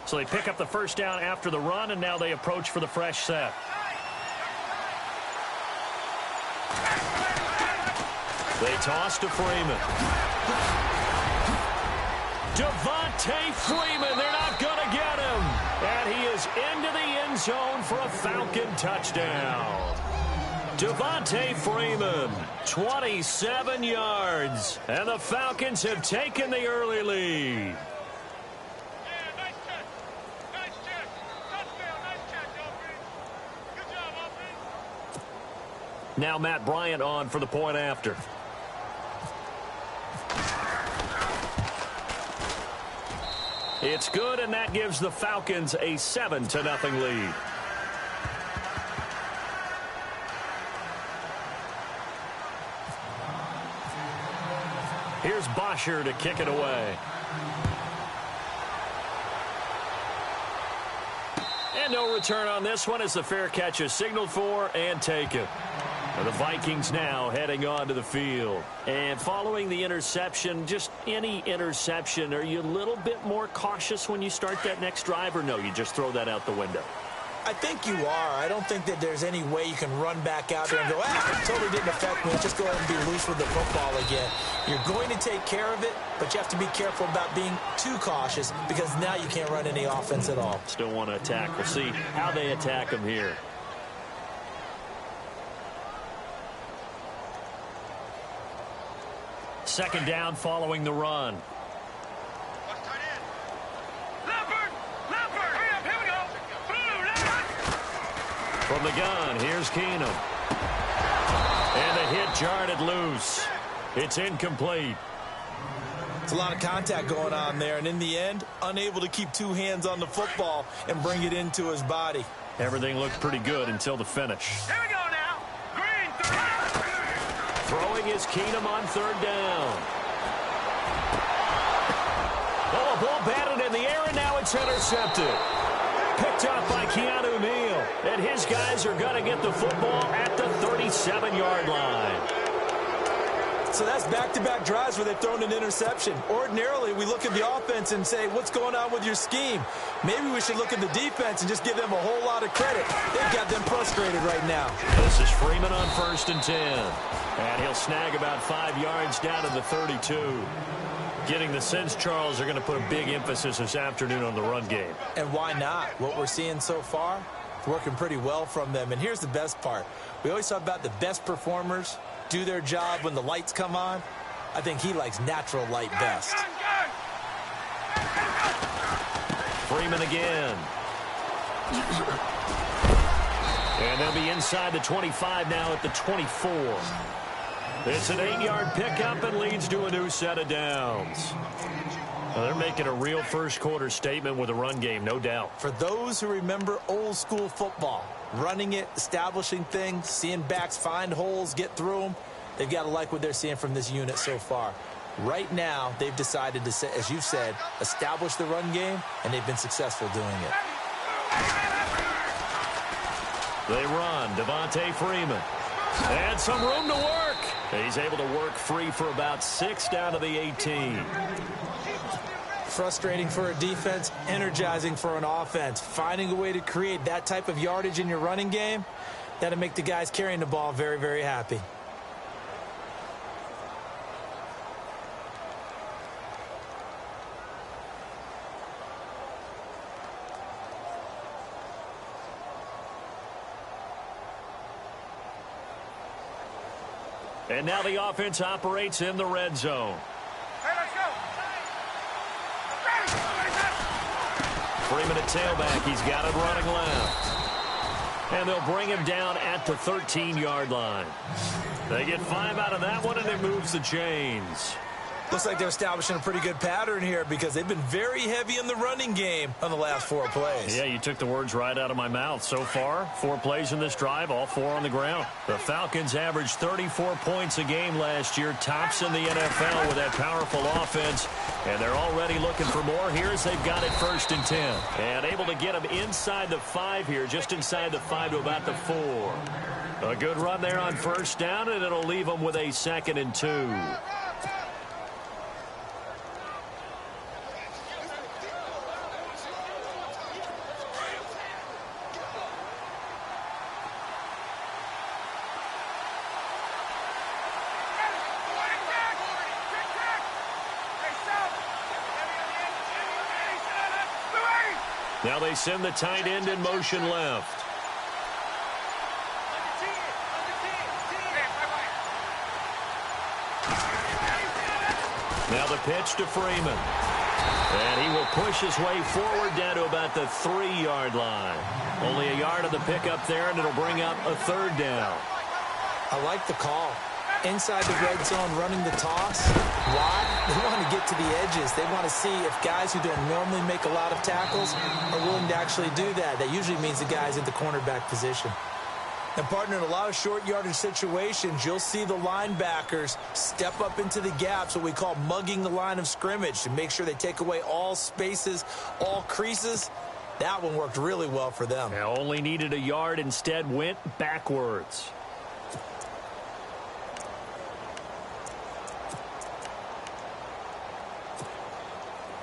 So they pick up the first down after the run, and now they approach for the fresh set. They toss to Freeman. Devontae Freeman, they're not going to get him. And he is into the end zone for a Falcon touchdown. Devontae Freeman, 27 yards. And the Falcons have taken the early lead. Now Matt Bryant on for the point after. It's good, and that gives the Falcons a 7-0 lead. Here's Bosher to kick it away. And no return on this one as the fair catch is signaled for and taken. The Vikings now heading onto the field. And following the interception, just any interception, are you a little bit more cautious when you start that next drive, or no, you just throw that out the window? I think you are. I don't think that there's any way you can run back out there and go, it totally didn't affect me. Just go ahead and be loose with the football again. You're going to take care of it, but you have to be careful about being too cautious because now you can't run any offense at all. Still want to attack. We'll see how they attack them here. Second down following the run. From the gun, here's Keenum. And the hit jarred it loose. It's incomplete. It's a lot of contact going on there, and in the end, unable to keep two hands on the football and bring it into his body. Everything looked pretty good until the finish. Here we go now. Green, throwing is Keenum on third down. Oh, a ball batted in the air, and now it's intercepted. Picked up by Keanu Neal. And his guys are going to get the football at the 37-yard line. So that's back-to-back drives where they've thrown an interception. Ordinarily, we look at the offense and say, what's going on with your scheme? Maybe we should look at the defense and just give them a whole lot of credit. They've got them frustrated right now. This is Freeman on 1st and 10. And he'll snag about 5 yards down to the 32. Getting the sense, Charles, are going to put a big emphasis this afternoon on the run game. And why not? What we're seeing so far, it's working pretty well from them. And here's the best part. We always talk about the best performers do their job when the lights come on. I think he likes natural light best. Freeman again. And they'll be inside the 25 now at the 24. It's an 8-yard pickup and leads to a new set of downs. Well, they're making a real first-quarter statement with a run game, no doubt. For those who remember old-school football, running it, establishing things, seeing backs find holes, get through them, they've got to like what they're seeing from this unit so far. Right now, they've decided to, as you've said, establish the run game, and they've been successful doing it. They run. Devontae Freeman. And some room to work. He's able to work free for about 6 down to the 18. Frustrating for a defense, energizing for an offense. Finding a way to create that type of yardage in your running game, that'll make the guys carrying the ball very, very happy. And now the offense operates in the red zone. Hey, let's go. Freeman at tailback. He's got it running left. And they'll bring him down at the 13-yard line. They get 5 out of that one, and it moves the chains. Looks like they're establishing a pretty good pattern here because they've been very heavy in the running game on the last 4 plays. Yeah, you took the words right out of my mouth. So far, 4 plays in this drive, all 4 on the ground. The Falcons averaged 34 points a game last year, tops in the NFL with that powerful offense. And they're already looking for more here as they've got it 1st and 10. And able to get them inside the 5 here, just inside the 5 to about the 4. A good run there on 1st down, and it'll leave them with a 2nd and 2. Now they send the tight end in motion left. Now the pitch to Freeman. And he will push his way forward down to about the 3-yard line. Only a yard of the pickup there, and it'll bring up a 3rd down. I like the call. Inside the red zone, running the toss. Why? They want to get to the edges. They want to see if guys who don't normally make a lot of tackles are willing to actually do that. That usually means the guys in the cornerback position. And, partner, in a lot of short yardage situations, you'll see the linebackers step up into the gaps, what we call mugging the line of scrimmage, to make sure they take away all spaces, all creases. That one worked really well for them. Now only needed a yard, instead went backwards.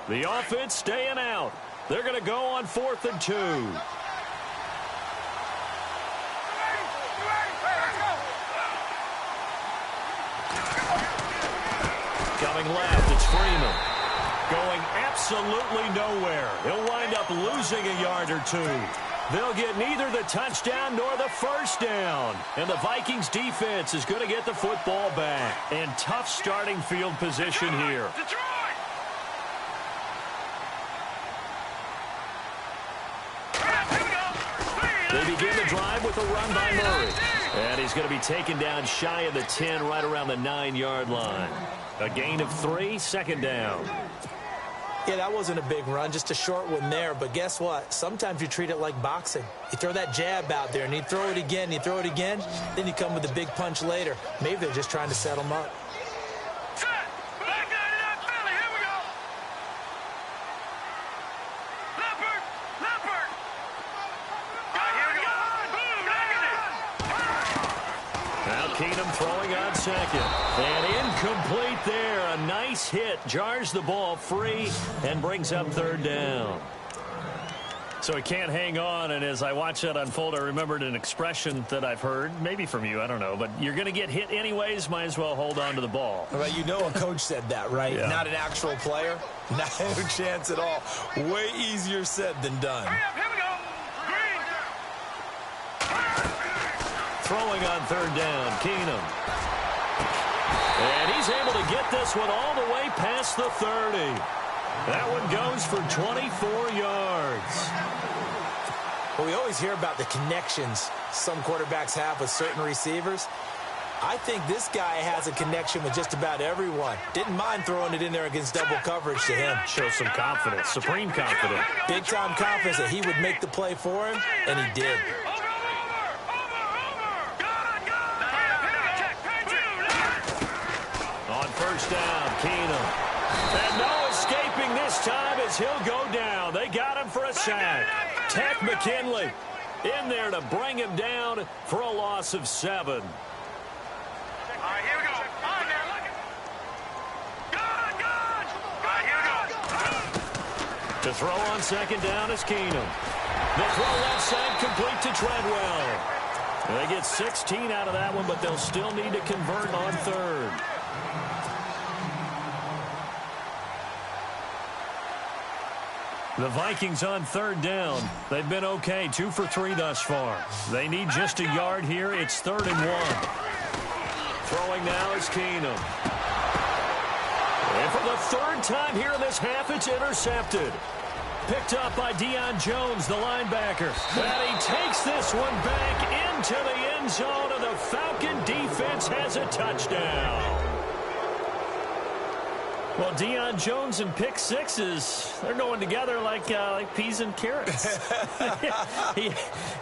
The offense staying out. They're going to go on 4th and 2. Coming left, it's Freeman. Going absolutely nowhere. He'll wind up losing a yard or 2. They'll get neither the touchdown nor the 1st down. And the Vikings defense is going to get the football back. And tough starting field position here. They begin the drive with a run by Murray. And he's going to be taken down shy of the 10, right around the 9-yard line. A gain of 3, 2nd down. Yeah, that wasn't a big run, just a short one there. But guess what? Sometimes you treat it like boxing. You throw that jab out there, and you throw it again, you throw it again, then you come with a big punch later. Maybe they're just trying to set them up. Throwing on 2nd. And incomplete there. A nice hit. Jars the ball free and brings up 3rd down. So he can't hang on, and as I watch that unfold, I remembered an expression that I've heard, maybe from you, I don't know, but you're going to get hit anyways, might as well hold on to the ball. Well, you know a coach said that, right? Yeah. Not an actual player. No chance at all. Way easier said than done. Throwing on 3rd down, Keenum. And he's able to get this one all the way past the 30. That one goes for 24 yards. Well, we always hear about the connections some quarterbacks have with certain receivers. I think this guy has a connection with just about everyone. Didn't mind throwing it in there against double coverage to him. Shows some confidence, supreme confidence. Big-time confidence that he would make the play for him, and he did. On 1st down, Keenum. And no escaping this time as he'll go down. They got him for a sack. Ted McKinley in there to bring him down for a loss of 7. To throw on 2nd down is Keenum. The throw left side complete to Treadwell. They get 16 out of that one, but they'll still need to convert on 3rd. The Vikings on 3rd down. They've been okay, 2 for 3 thus far. They need just a yard here. It's 3rd and 1. Throwing now is Keenum. And for the 3rd time here in this half, it's intercepted. Picked up by Deion Jones, the linebacker. And he takes this one back into the end zone, and the Falcon defense has a touchdown. Well, Deion Jones and pick sixes, they're going together like peas and carrots.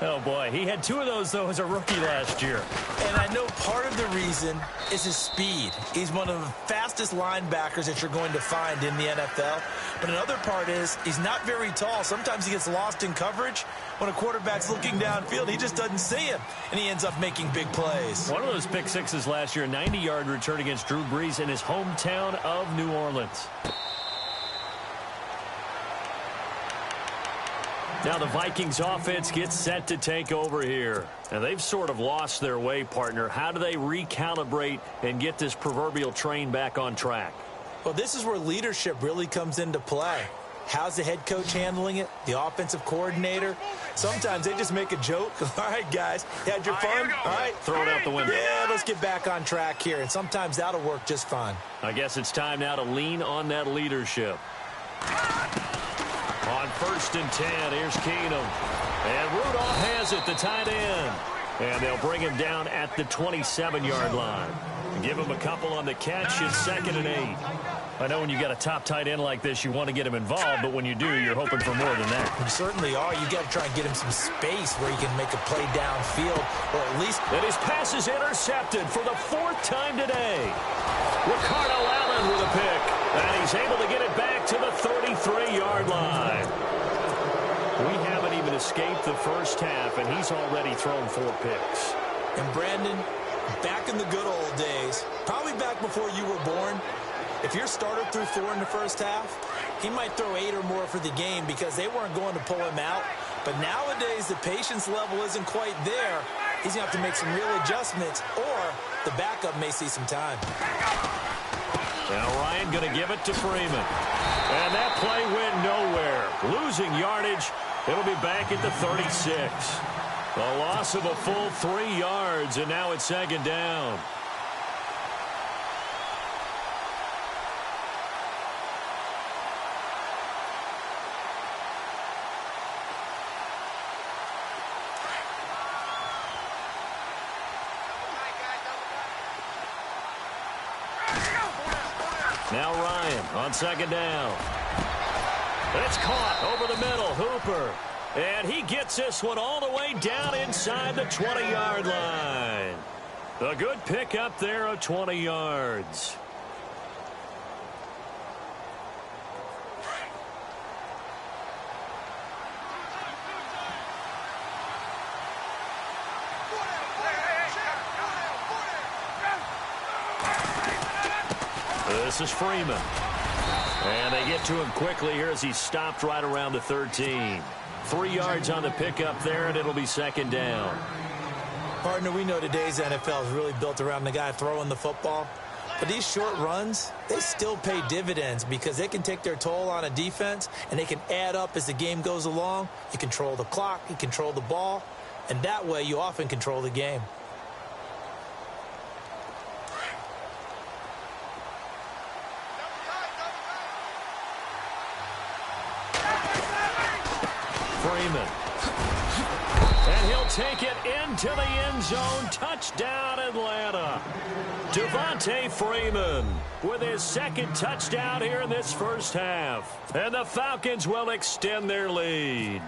Oh, boy. He had 2 of those, though, as a rookie last year. And I know part of the reason is his speed. He's one of the fastest linebackers that you're going to find in the NFL. But another part is he's not very tall. Sometimes he gets lost in coverage. When a quarterback's looking downfield, he just doesn't see him, and he ends up making big plays. One of those pick sixes last year, a 90-yard return against Drew Brees in his hometown of New Orleans. Now the Vikings offense gets set to take over here. And they've sort of lost their way, partner. How do they recalibrate and get this proverbial train back on track? Well, this is where leadership really comes into play. How's the head coach handling it? The offensive coordinator? Sometimes they just make a joke. All right, guys, had your fun? All right. Throw it out the window. Yeah, let's get back on track here, and sometimes that'll work just fine. I guess it's time now to lean on that leadership. On 1st and 10, here's Keenum. And Rudolph has it, the tight end. And they'll bring him down at the 27-yard line. Give him a couple on the catch. It's 2nd and 8. I know when you got a top tight end like this, you want to get him involved, but when you do, you're hoping for more than that. You certainly are. You got to try and get him some space where he can make a play downfield, or at least... And his pass is intercepted for the 4th time today. Ricardo Allen with a pick, and he's able to get it back to the 33-yard line. We haven't even escaped the first half, and he's already thrown 4 picks. And Brandon, back in the good old days, probably back before you were born, if your starter threw 4 in the first half, he might throw 8 or more for the game because they weren't going to pull him out. But nowadays, the patience level isn't quite there. He's going to have to make some real adjustments, or the backup may see some time. Now Ryan going to give it to Freeman. And that play went nowhere. Losing yardage. It'll be back at the 36. A loss of a full 3 yards, and now it's 2nd down. Now Ryan on 2nd down. It's caught over the middle. Hooper. And he gets this one all the way down inside the 20-yard line. A good pick up there of 20 yards. This is Freeman. And they get to him quickly here as he stopped right around the 13. 3 yards on the pickup there, and it'll be 2nd down. Partner, we know today's NFL is really built around the guy throwing the football. But these short runs, they still pay dividends because they can take their toll on a defense, and they can add up as the game goes along. You control the clock, you control the ball, and that way you often control the game. Freeman. And he'll take it into the end zone. Touchdown, Atlanta. Devontae Freeman with his 2nd touchdown here in this first half. And the Falcons will extend their lead.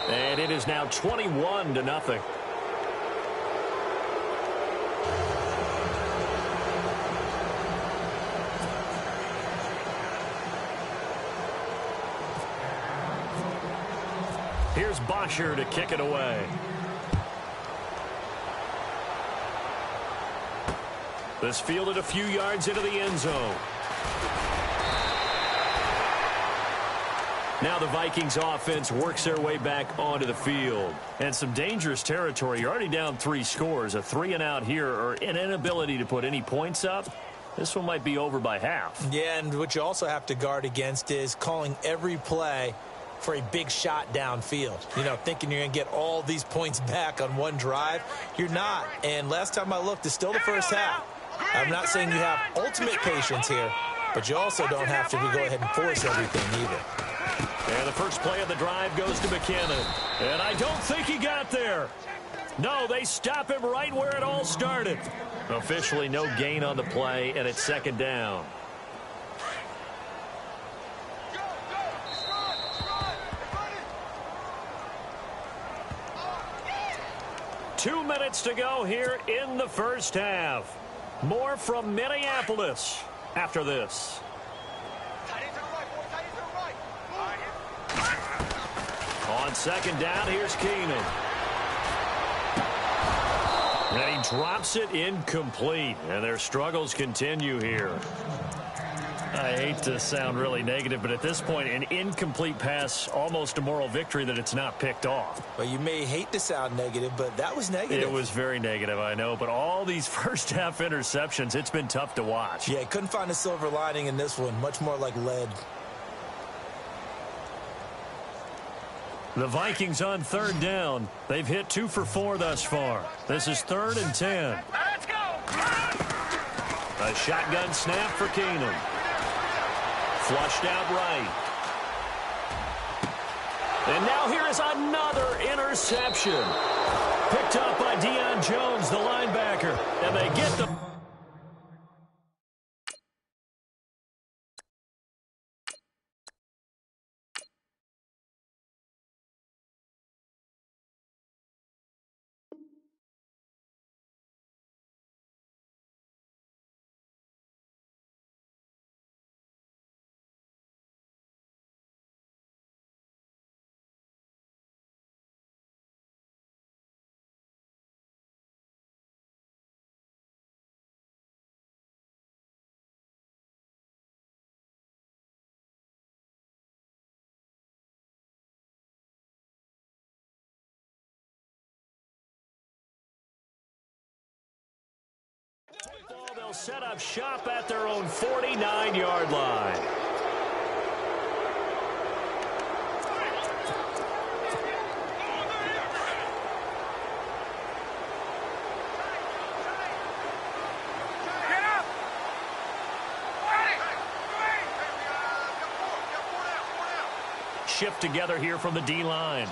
And it is now 21-0. Here's Bosher to kick it away. This fielded a few yards into the end zone. Now the Vikings offense works their way back onto the field. And some dangerous territory. You're already down 3 scores. A 3-and-out here, or an inability to put any points up. This one might be over by half. Yeah, and what you also have to guard against is calling every play for a big shot downfield. You know, thinking you're going to get all these points back on one drive. You're not. And last time I looked, it's still the first half. I'm not saying you have ultimate patience here, but you also don't have to go ahead and force everything either. And the first play of the drive goes to McKinnon. And I don't think he got there. No, they stop him right where it all started. Officially no gain on the play, and it's 2nd down. 2 minutes to go here in the first half. More from Minneapolis after this. On 2nd down, here's Keenum. And he drops it incomplete. And their struggles continue here. I hate to sound really negative, but at this point, an incomplete pass, almost a moral victory that it's not picked off. Well, you may hate to sound negative, but that was negative. It was very negative, I know, but all these first-half interceptions, it's been tough to watch. Yeah, couldn't find a silver lining in this one. Much more like lead. The Vikings on third down. They've hit 2 for 4 thus far. This is 3rd and 10. Let's go. A shotgun snap for Keenum. Flushed out right. And now here is another interception. Picked up by Deion Jones, the linebacker. And they get the... Football, they'll set up shop at their own 49-yard line. Get up. Shift together here from the D-line.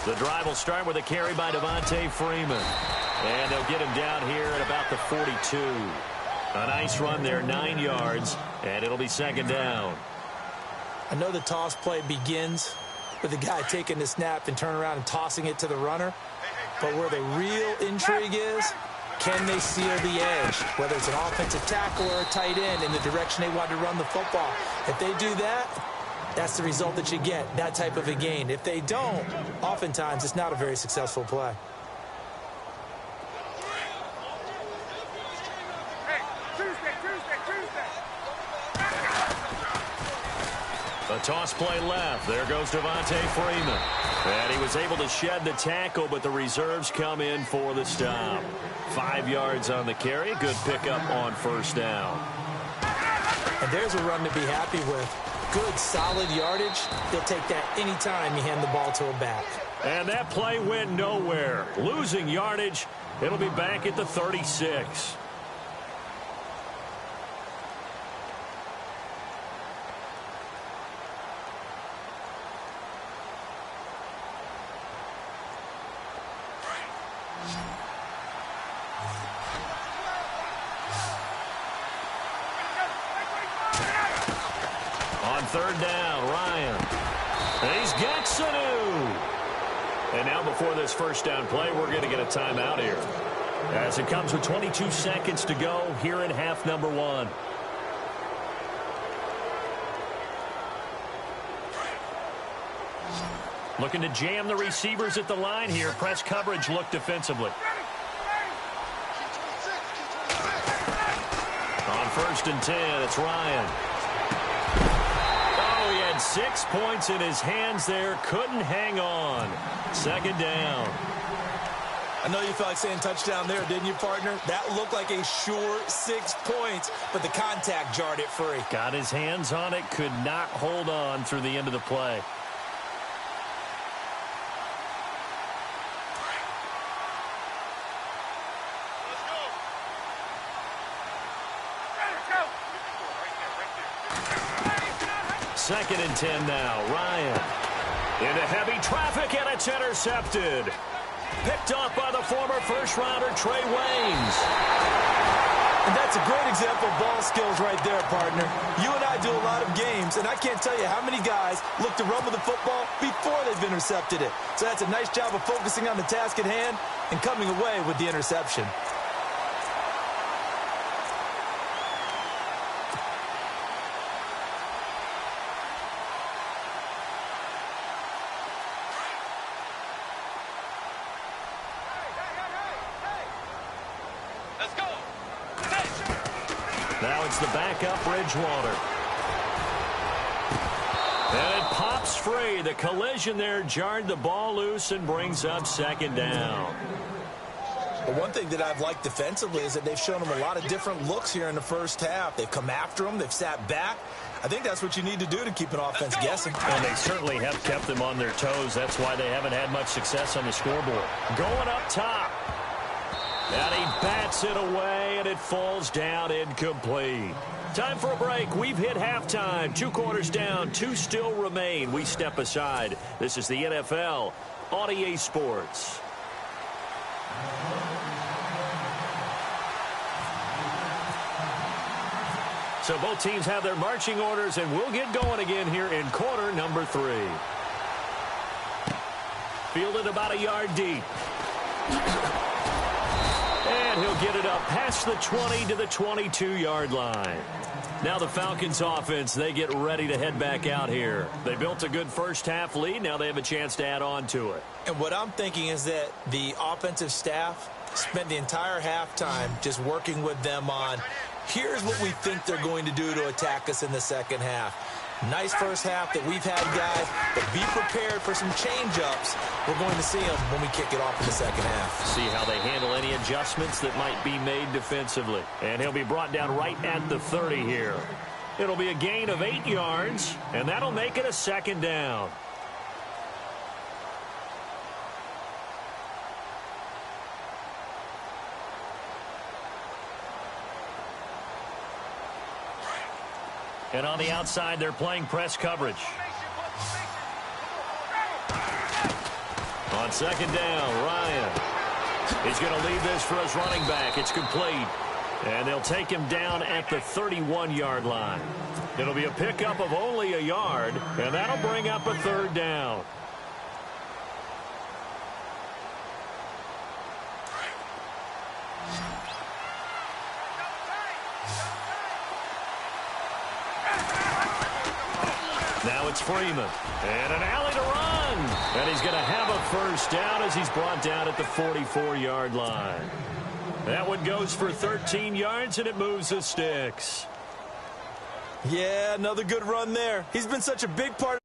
The drive will start with a carry by Devontae Freeman. And they'll get him down here at about the 42. A nice run there, 9 yards, and it'll be 2nd down. I know the toss play begins with the guy taking the snap and turning around and tossing it to the runner. But where the real intrigue is, can they seal the edge? Whether it's an offensive tackle or a tight end in the direction they want to run the football. If they do that, that's the result that you get, that type of a gain. If they don't, oftentimes it's not a very successful play. Hey, Tuesday. A toss play left. There goes Devontae Freeman. And he was able to shed the tackle, but the reserves come in for the stop. 5 yards on the carry. Good pickup on 1st down. And there's a run to be happy with. Good, solid yardage. They'll take that anytime you hand the ball to a back. And that play went nowhere. Losing yardage. It'll be back at the 36. On 3rd down, Ryan. And he's got Sanu. And now before this 1st down play, we're going to get a timeout here. As it comes with 22 seconds to go here in half number 1. Looking to jam the receivers at the line here. Press coverage look defensively. On 1st and 10, it's Ryan. Oh, he had 6 points in his hands there. Couldn't hang on. 2nd down. I know you felt like saying touchdown there, didn't you, partner? That looked like a sure 6 points, but the contact jarred it free. Got his hands on it, could not hold on through the end of the play. Second and 10 now. Ryan into heavy traffic, and it's intercepted. Picked off by the former first-rounder Trey Waynes. And that's a great example of ball skills right there, partner. You and I do a lot of games, and I can't tell you how many guys look to run with the football before they've intercepted it. So that's a nice job of focusing on the task at hand and coming away with the interception. Let's go. Now it's the backup Bridgewater. And it pops free. The collision there jarred the ball loose and brings up second down. But one thing that I've liked defensively is that they've shown them a lot of different looks here in the first half. They've come after them. They've sat back. I think that's what you need to do to keep an offense guessing. And they certainly have kept them on their toes. That's why they haven't had much success on the scoreboard. Going up top. And he bats it away, and it falls down incomplete. Time for a break. We've hit halftime. 2 quarters down. 2 still remain. We step aside. This is the NFL on EA Sports. So both teams have their marching orders, and we'll get going again here in quarter number 3. Fielded about a yard deep. And he'll get it up past the 20 to the 22-yard line. Now the Falcons offense, they get ready to head back out here. They built a good first-half lead. Now they have a chance to add on to it. And what I'm thinking is that the offensive staff spent the entire halftime just working with them on, here's what we think they're going to do to attack us in the second half. Nice first half that we've had, guys, but be prepared for some change-ups. We're going to see them when we kick it off in the second half. See how they handle any adjustments that might be made defensively. And he'll be brought down right at the 30 here. It'll be a gain of 8 yards, and that'll make it a second down. And on the outside, they're playing press coverage. On second down, Ryan. He's going to leave this for his running back. It's complete. And they'll take him down at the 31-yard line. It'll be a pickup of only a yard, and that'll bring up a third down. Now it's Freeman. And an alley to run. And he's going to have a first down as he's brought down at the 44-yard line. That one goes for 13 yards, and it moves the sticks. Yeah, another good run there. He's been such a big part